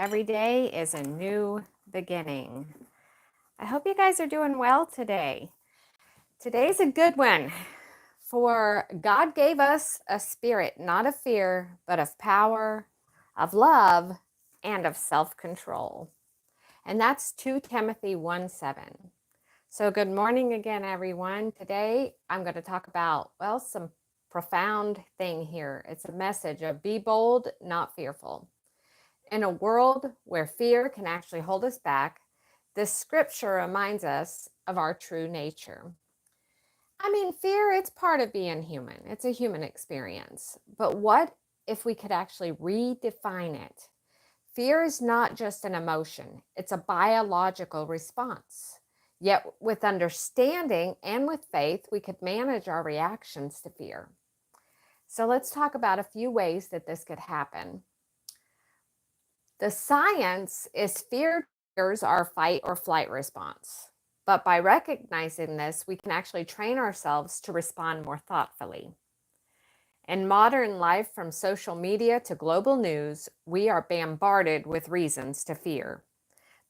every day is a new beginning. I hope you guys are doing well today. Today's a good one. For God gave us a spirit, not of fear, but of power, of love, and of self-control. And that's 2 Timothy 1:7. So good morning again, everyone. Today I'm going to talk about, some profound thing here. It's a message of be bold, not fearful. In a world where fear can actually hold us back, this scripture reminds us of our true nature. I mean, fear, it's part of being human. It's a human experience. But what if we could actually redefine it? Fear is not just an emotion, it's a biological response. Yet, with understanding and with faith, we could manage our reactions to fear. So, let's talk about a few ways that this could happen. The science is fear triggers our fight or flight response. But by recognizing this, we can actually train ourselves to respond more thoughtfully. In modern life, from social media to global news, we are bombarded with reasons to fear.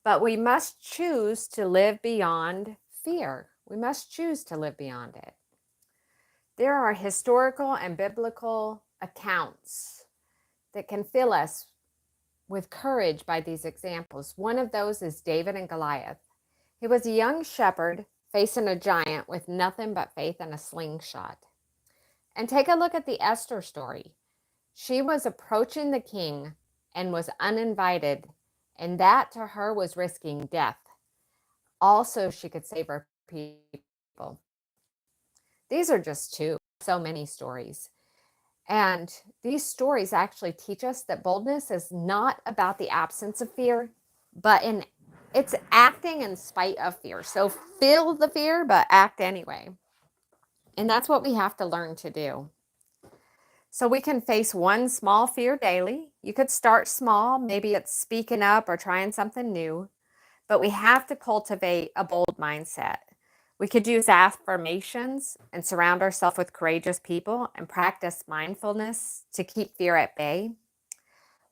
But we must choose to live beyond fear. We must choose to live beyond it. There are historical and biblical accounts that can fill us with courage by these examples. One of those is David and Goliath. He was a young shepherd facing a giant with nothing but faith and a slingshot. And take a look at the Esther story. She was approaching the king and was uninvited, and that to her was risking death. Also, she could save her people. These are just two, so many stories. And these stories actually teach us that boldness is not about the absence of fear, but it's acting in spite of fear. So feel the fear, but act anyway. And that's what we have to learn to do. So we can face one small fear daily. You could start small. Maybe it's speaking up or trying something new. But we have to cultivate a bold mindset. We could use affirmations and surround ourselves with courageous people and practice mindfulness to keep fear at bay.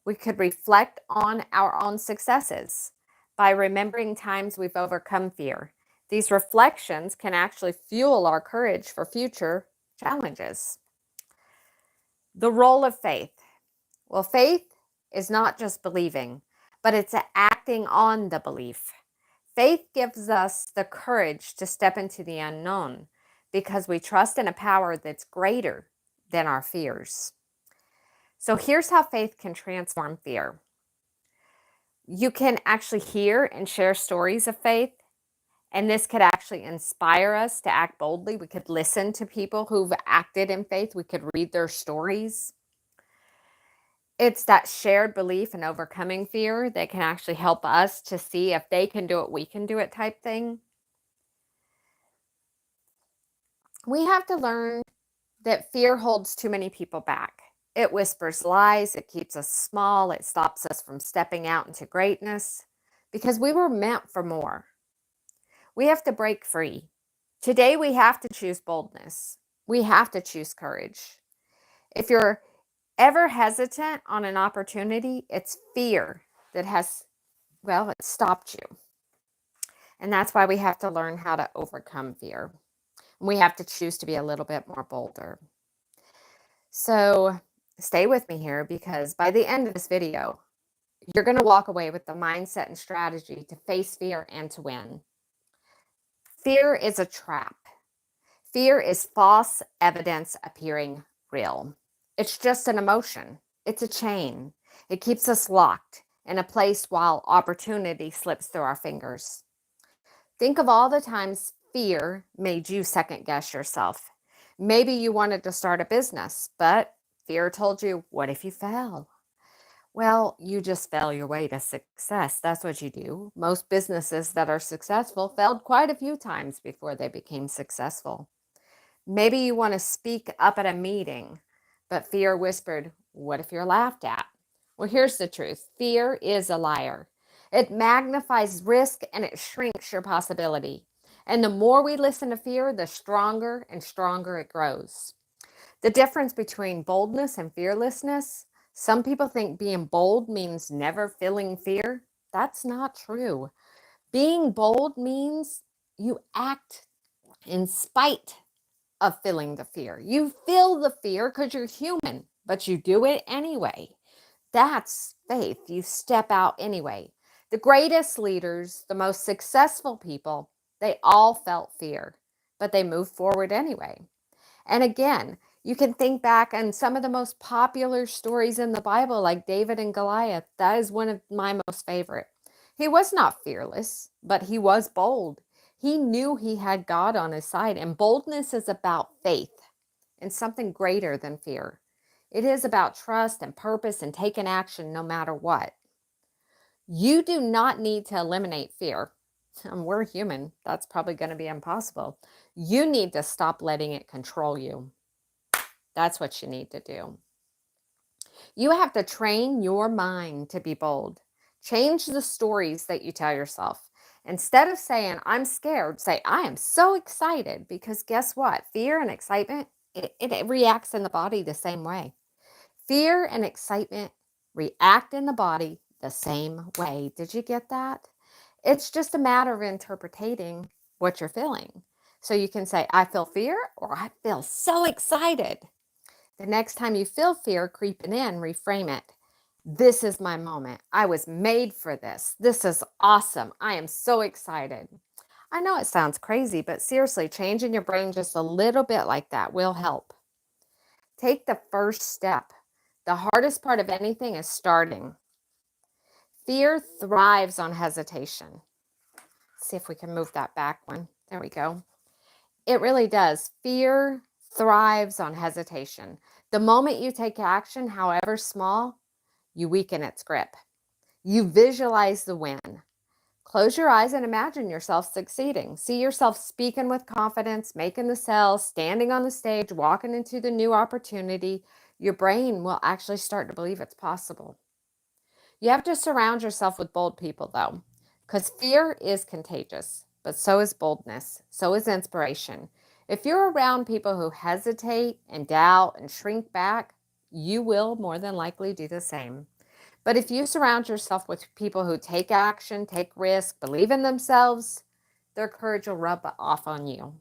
We could reflect on our own successes by remembering times we've overcome fear. These reflections can actually fuel our courage for future challenges. The role of faith. Well, faith is not just believing, but it's acting on the belief. Faith gives us the courage to step into the unknown because we trust in a power that's greater than our fears. So here's how faith can transform fear. You can actually hear and share stories of faith, and this could actually inspire us to act boldly. We could listen to people who've acted in faith. We could read their stories. It's that shared belief in overcoming fear that can actually help us to see if they can do it, we can do it type thing. We have to learn that fear holds too many people back. It whispers lies, it keeps us small, it stops us from stepping out into greatness because we were meant for more. We have to break free. Today, we have to choose boldness. We have to choose courage. If you're ever hesitant on an opportunity, it's fear that it stopped you. And that's why we have to learn how to overcome fear. We have to choose to be a little bit more bolder. So stay with me here because by the end of this video, you're going to walk away with the mindset and strategy to face fear and to win. Fear is a trap. Fear is false evidence appearing real. It's just an emotion. It's a chain. It keeps us locked in a place while opportunity slips through our fingers. Think of all the times fear made you second guess yourself. Maybe you wanted to start a business, but fear told you, what if you fail? Well, you just fail your way to success. That's what you do. Most businesses that are successful failed quite a few times before they became successful. Maybe you want to speak up at a meeting, but fear whispered, what if you're laughed at? Well, here's the truth. Fear is a liar. It magnifies risk and it shrinks your possibility. And the more we listen to fear, the stronger and stronger it grows. The difference between boldness and fearlessness, Some people think being bold means never feeling fear. That's not true. Being bold means you act in spite of feeling the fear. You feel the fear because you're human, but you do it anyway. That's faith. You step out anyway. The greatest leaders, the most successful people, they all felt fear, but they moved forward anyway. And again, you can think back on some of the most popular stories in the Bible, like David and Goliath. That is one of my most favorite. He was not fearless, but he was bold. He knew he had God on his side, and boldness is about faith and something greater than fear. It is about trust and purpose and taking action no matter what. You do not need to eliminate fear. We're human. That's probably going to be impossible. You need to stop letting it control you. That's what you need to do. You have to train your mind to be bold. Change the stories that you tell yourself. Instead of saying, I'm scared, say, I am so excited. Because guess what? Fear and excitement, it reacts in the body the same way. Fear and excitement react in the body the same way. Did you get that? It's just a matter of interpreting what you're feeling. So you can say, I feel fear, or I feel so excited. The next time you feel fear creeping in, reframe it. This is my moment. I was made for this. This is awesome. I am so excited. I know it sounds crazy, but seriously, changing your brain just a little bit like that will help. Take the first step. The hardest part of anything is starting. Fear thrives on hesitation. See if we can move that back one. There we go. It really does. Fear thrives on hesitation. The moment you take action, however small, you weaken its grip. You visualize the win. Close your eyes and imagine yourself succeeding. See yourself speaking with confidence, making the sale, standing on the stage, walking into the new opportunity. Your brain will actually start to believe it's possible. You have to surround yourself with bold people, though, because fear is contagious, but so is boldness, so is inspiration. If you're around people who hesitate and doubt and shrink back, you will more than likely do the same. But if you surround yourself with people who take action, take risk, believe in themselves, their courage will rub off on you.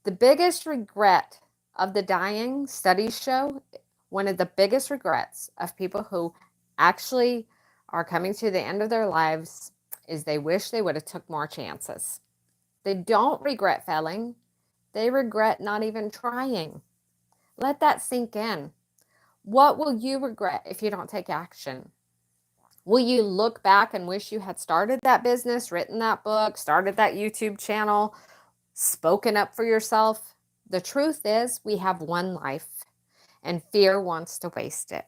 The biggest regret of the dying, studies show one of the biggest regrets of people who actually are coming to the end of their lives is they wish they would have took more chances. They don't regret failing. They regret not even trying. Let that sink in. What will you regret if you don't take action? Will you look back and wish you had started that business, written that book, started that YouTube channel, spoken up for yourself? The truth is, we have one life, and fear wants to waste it.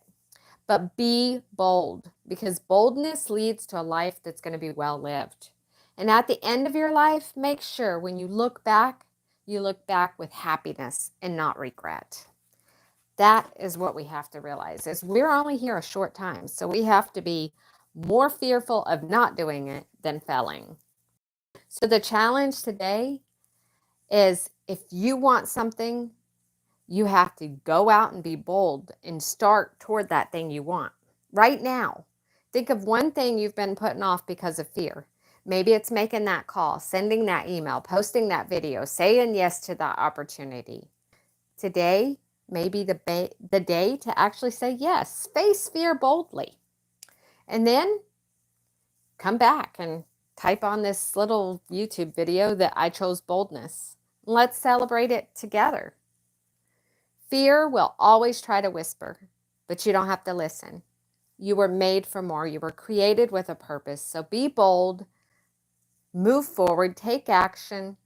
But be bold, because boldness leads to a life that's going to be well lived. And at the end of your life, make sure when you look back with happiness and not regret. That is what we have to realize, is we're only here a short time. So we have to be more fearful of not doing it than failing. So the challenge today is, if you want something, you have to go out and be bold and start toward that thing you want right now. Think of one thing you've been putting off because of fear. Maybe it's making that call, sending that email, posting that video, saying yes to that opportunity. Today may be the day to actually say yes. Face fear boldly. And then come back and type on this little YouTube video that I chose boldness. Let's celebrate it together. Fear will always try to whisper, but you don't have to listen. You were made for more. You were created with a purpose. So be bold, move forward, take action,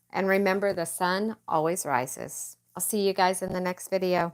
and remember, the sun always rises. I'll see you guys in the next video.